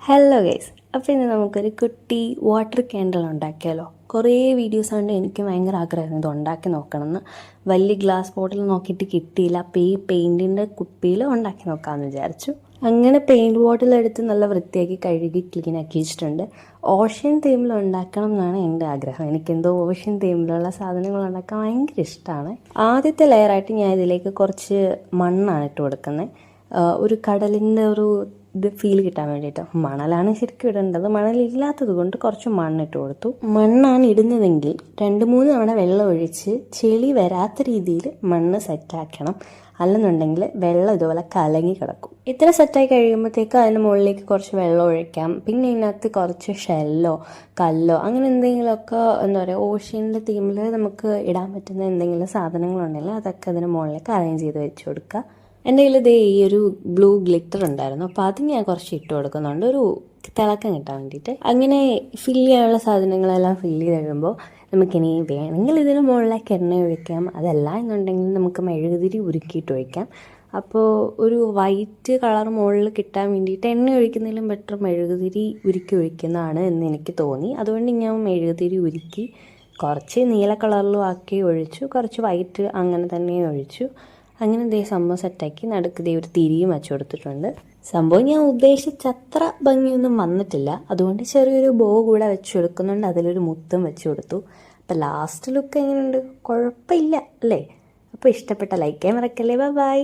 Hello guys, അപ്പോൾ ഇന്ന് നമുക്കൊരു കുട്ടി വാട്ടർ ക്യാൻഡിൽ ഉണ്ടാക്കിയാലോ. കുറേ വീഡിയോസ് കൊണ്ട് എനിക്ക് ഭയങ്കര ആഗ്രഹമായിരുന്നു ഇത് ഉണ്ടാക്കി നോക്കണമെന്ന്. വലിയ ഗ്ലാസ് ബോട്ടിൽ നോക്കിയിട്ട് കിട്ടിയില്ല. അപ്പോൾ ഈ പെയിൻറ്റിൻ്റെ കുപ്പിയിൽ ഉണ്ടാക്കി നോക്കാമെന്ന് വിചാരിച്ചു. അങ്ങനെ പെയിൻറ്റ് ബോട്ടിൽ എടുത്ത് നല്ല വൃത്തിയാക്കി കഴുകി ക്ലീനാക്കി വെച്ചിട്ടുണ്ട്. ഓഷ്യൻ തീമിൽ ഉണ്ടാക്കണം എന്നാണ് എൻ്റെ ആഗ്രഹം. എനിക്കെന്തോ ഓഷ്യൻ തീമിലുള്ള സാധനങ്ങൾ ഉണ്ടാക്കാൻ ഭയങ്കര ഇഷ്ടമാണ്. ആദ്യത്തെ ലെയറായിട്ട് ഞാൻ ഇതിലേക്ക് കുറച്ച് മണ്ണാണ് ഇട്ട് കൊടുക്കുന്നത്. ഒരു കടലിൻ്റെ ഒരു ഇത് ഫീൽ കിട്ടാൻ വേണ്ടിയിട്ട്. മണലാണ് ശരിക്കും ഇടേണ്ടത്. മണലില്ലാത്തത് കൊണ്ട് കുറച്ച് മണ്ണിട്ട് കൊടുത്തു. മണ്ണാണ് ഇടുന്നതെങ്കിൽ 2-3 തവണ വെള്ളം ഒഴിച്ച് ചെളി വരാത്ത രീതിയിൽ മണ്ണ് സെറ്റാക്കണം. അല്ലെന്നുണ്ടെങ്കിൽ വെള്ളം ഇതുപോലെ കലങ്ങി കിടക്കും. ഇത്ര സെറ്റായി കഴിയുമ്പോഴത്തേക്ക് അതിന് മുകളിലേക്ക് കുറച്ച് വെള്ളം ഒഴിക്കാം. പിന്നെ ഇതിനകത്ത് കുറച്ച് ഷെല്ലോ കല്ലോ അങ്ങനെ എന്തെങ്കിലുമൊക്കെ എന്താ പറയുക, ഓഷ്യൻ്റെ തീമിൽ നമുക്ക് ഇടാൻ പറ്റുന്ന എന്തെങ്കിലും സാധനങ്ങളുണ്ടെങ്കിൽ അതൊക്കെ അതിന് മുകളിലേക്ക് അറേഞ്ച് ചെയ്ത് വെച്ച് കൊടുക്കുക. എൻ്റെ കയ്യിൽ ഇതേ ഈ ഒരു ബ്ലൂ ഗ്ലിറ്റർ ഉണ്ടായിരുന്നു. അപ്പോൾ അത് ഞാൻ കുറച്ച് ഇട്ട് കൊടുക്കുന്നുണ്ട്, ഒരു തിളക്കം കിട്ടാൻ വേണ്ടിയിട്ട്. അങ്ങനെ ഫില്ല് ചെയ്യാനുള്ള സാധനങ്ങളെല്ലാം ഫില്ല് ചെയ്ത് കഴിയുമ്പോൾ നമുക്കിനി വേണമെങ്കിൽ ഇതിന് മുകളിലേക്ക് എണ്ണ ഒഴിക്കാം. അതല്ല എന്നുണ്ടെങ്കിൽ നമുക്ക് മെഴുകുതിരി ഉരുക്കിയിട്ട് ഒഴിക്കാം. അപ്പോൾ ഒരു വൈറ്റ് കളർ മുകളിൽ കിട്ടാൻ വേണ്ടിയിട്ട് എണ്ണ ഒഴിക്കുന്നതിലും ബെറ്റർ മെഴുകുതിരി ഉരുക്കി ഒഴിക്കുന്നതാണ് എന്ന് എനിക്ക് തോന്നി. അതുകൊണ്ട് ഞാൻ മെഴുകുതിരി ഉരുക്കി കുറച്ച് നീല കളറിലും ആക്കി ഒഴിച്ചു, കുറച്ച് വൈറ്റ് അങ്ങനെ തന്നെ ഒഴിച്ചു. അങ്ങനെ ദേ സംഭവം സെറ്റാക്കി നടുക്ക് ദേ ഒരു തിരിയും വെച്ച് കൊടുത്തിട്ടുണ്ട്. സംഭവം ഞാൻ ഉദ്ദേശിച്ചത്ര ഭംഗിയൊന്നും വന്നിട്ടില്ല. അതുകൊണ്ട് ചെറിയൊരു ബോ കൂടെ വെച്ച് കൊടുക്കുന്നുണ്ട്, അതിലൊരു മുത്തും വെച്ച് കൊടുത്തു. അപ്പോൾ ലാസ്റ്റ് ലുക്ക് എങ്ങനെയുണ്ട്? കുഴപ്പമില്ല അല്ലേ? അപ്പോൾ ഇഷ്ടപ്പെട്ട ലൈക്ക് ചെയ്യാൻ മറക്കല്ലേ. ബൈ.